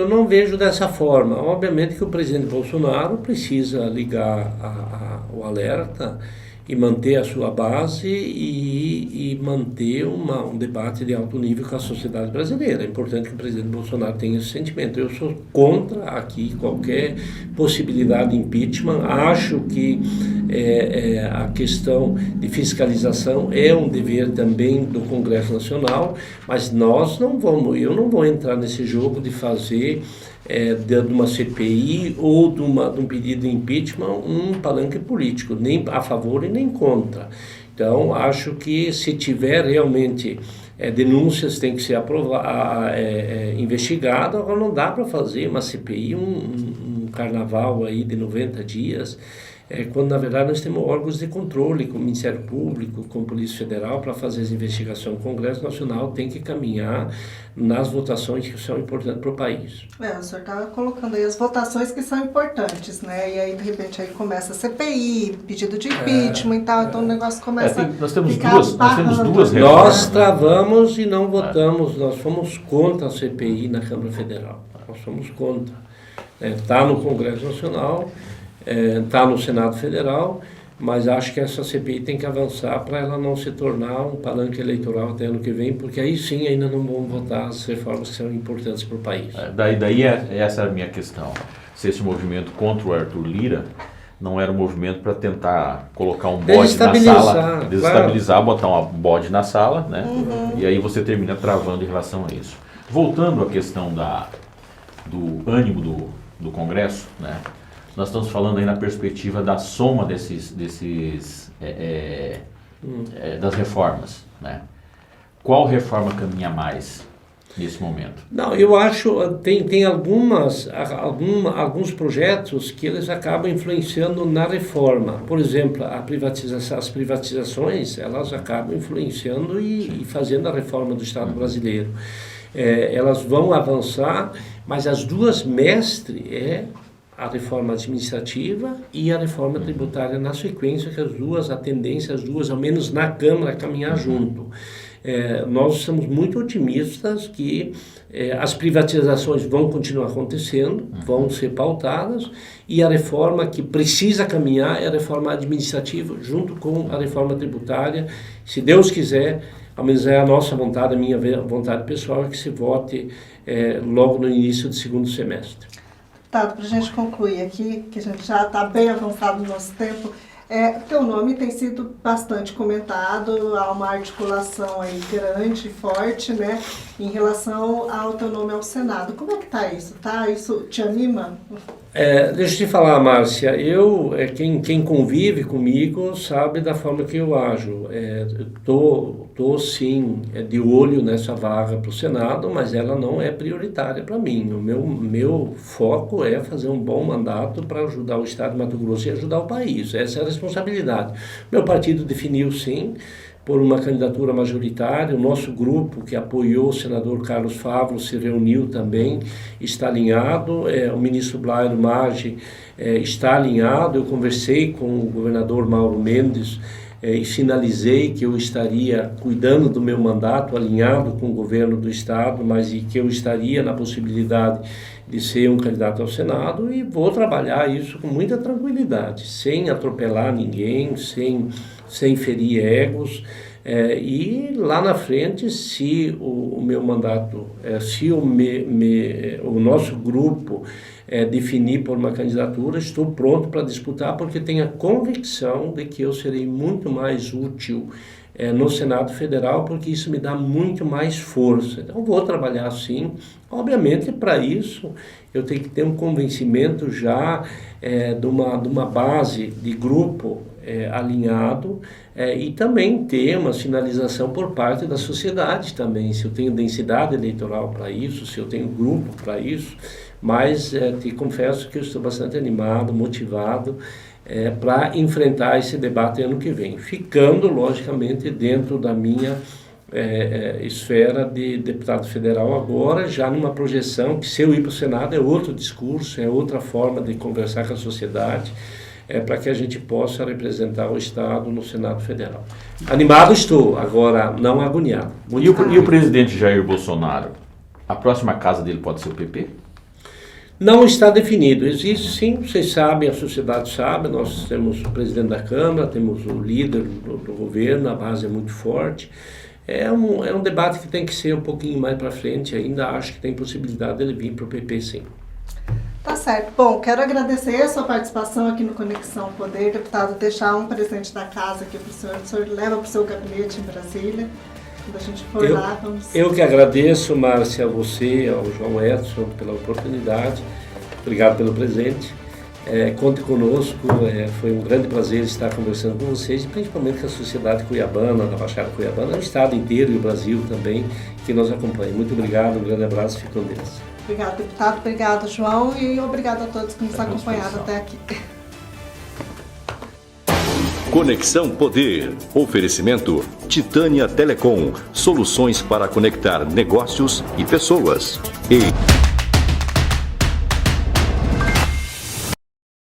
não vejo dessa forma. Obviamente que o presidente Bolsonaro precisa ligar o alerta e manter a sua base e manter um debate de alto nível com a sociedade brasileira. É importante que o presidente Bolsonaro tenha esse sentimento. Eu sou contra aqui qualquer possibilidade de impeachment. Acho que a questão de fiscalização é um dever também do Congresso Nacional, mas eu não vou entrar nesse jogo de fazer de uma CPI ou de um pedido de impeachment um palanque político, nem a favor e nem contra. Então, acho que se tiver realmente denúncias, tem que ser investigado. Agora não dá para fazer uma CPI, um carnaval aí de 90 dias, quando na verdade nós temos órgãos de controle, como o Ministério Público, como a Polícia Federal, para fazer as investigações. O Congresso Nacional tem que caminhar nas votações que são importantes para o país. O senhor está colocando aí as votações que são importantes, né? E aí, de repente, aí começa a CPI, pedido de impeachment e tal, então o negócio começa nós temos duas reformas. Nós travamos e não votamos, nós fomos contra a CPI na Câmara Federal. Nós fomos contra. Está no Congresso Nacional, está no Senado Federal, mas acho que essa CPI tem que avançar para ela não se tornar um palanque eleitoral até ano que vem, porque aí sim ainda não vão votar as reformas que são importantes para o país. Essa é a minha questão. Se esse movimento contra o Arthur Lira não era um movimento para tentar colocar um bode na sala, desestabilizar, botar um bode na sala, né? E aí você termina travando em relação a isso. Voltando à questão do ânimo do Congresso, né? Nós estamos falando aí na perspectiva da soma das reformas, né? Qual reforma caminha mais nesse momento? Não, eu acho tem alguns projetos que eles acabam influenciando na reforma. Por exemplo, as privatizações, elas acabam influenciando e fazendo a reforma do Estado brasileiro. Elas vão avançar, mas as duas mestres a reforma administrativa e a reforma tributária na sequência, que a tendência, ao menos na Câmara, caminhar junto. Nós estamos muito otimistas que as privatizações vão continuar acontecendo, vão ser pautadas, e a reforma que precisa caminhar é a reforma administrativa junto com a reforma tributária. Se Deus quiser, ao menos é a nossa vontade, a minha vontade pessoal, é que se vote logo no início do segundo semestre. Para a gente concluir aqui, que a gente já está bem avançado no nosso tempo, teu nome tem sido bastante comentado, há uma articulação aí grande e forte, né, em relação ao teu nome ao Senado. Como é que está isso? Isso te anima? Deixa eu te falar, Márcia, quem convive comigo sabe da forma que eu ajo. Tô sim de olho nessa vaga para o Senado, mas ela não é prioritária para mim. O meu foco é fazer um bom mandato para ajudar o Estado de Mato Grosso e ajudar o país. Essa é a responsabilidade. Meu partido definiu sim por uma candidatura majoritária. O nosso grupo, que apoiou o senador Carlos Favro, se reuniu também, está alinhado. O ministro Blairo Maggi está alinhado. Eu conversei com o governador Mauro Mendes e sinalizei que eu estaria cuidando do meu mandato, alinhado com o governo do Estado, mas que eu estaria na possibilidade de ser um candidato ao Senado, e vou trabalhar isso com muita tranquilidade, sem atropelar ninguém, sem ferir egos, e lá na frente, se o meu mandato, se o nosso grupo definir por uma candidatura, estou pronto para disputar, porque tenho a convicção de que eu serei muito mais útil no Senado Federal, porque isso me dá muito mais força. Então, vou trabalhar sim. Obviamente, para isso, eu tenho que ter um convencimento já de uma base de grupo alinhado, e também ter uma sinalização por parte da sociedade também, se eu tenho densidade eleitoral para isso, se eu tenho grupo para isso, mas te confesso que eu estou bastante animado, motivado, para enfrentar esse debate ano que vem, ficando, logicamente, dentro da minha esfera de deputado federal agora, já numa projeção que, se eu ir para o Senado, é outro discurso, é outra forma de conversar com a sociedade, para que a gente possa representar o Estado no Senado Federal. Animado estou, agora não agoniado. E o presidente Jair Bolsonaro, a próxima casa dele pode ser o PP? Não está definido. Existe sim, vocês sabem, a sociedade sabe, nós temos o presidente da Câmara, temos o líder do governo, a base é muito forte. É um debate que tem que ser um pouquinho mais para frente, ainda acho que tem possibilidade dele vir para o PP sim. Tá certo. Bom, quero agradecer a sua participação aqui no Conexão Poder, deputado, deixar um presente da casa aqui para o senhor leva para o seu gabinete em Brasília. Quando a gente for lá, vamos... Eu que agradeço, Márcia, a você, ao João Edson, pela oportunidade. Obrigado pelo presente. Conte conosco, foi um grande prazer estar conversando com vocês, principalmente com a sociedade cuiabana, da Baixada Cuiabana, o estado inteiro e o Brasil também, que nos acompanha. Muito obrigado, um grande abraço, fique com Deus. Obrigado, deputado. Obrigado, João. E obrigado a todos que nos acompanharam até aqui. Conexão Poder. Oferecimento Titânia Telecom. Soluções para conectar negócios e pessoas. E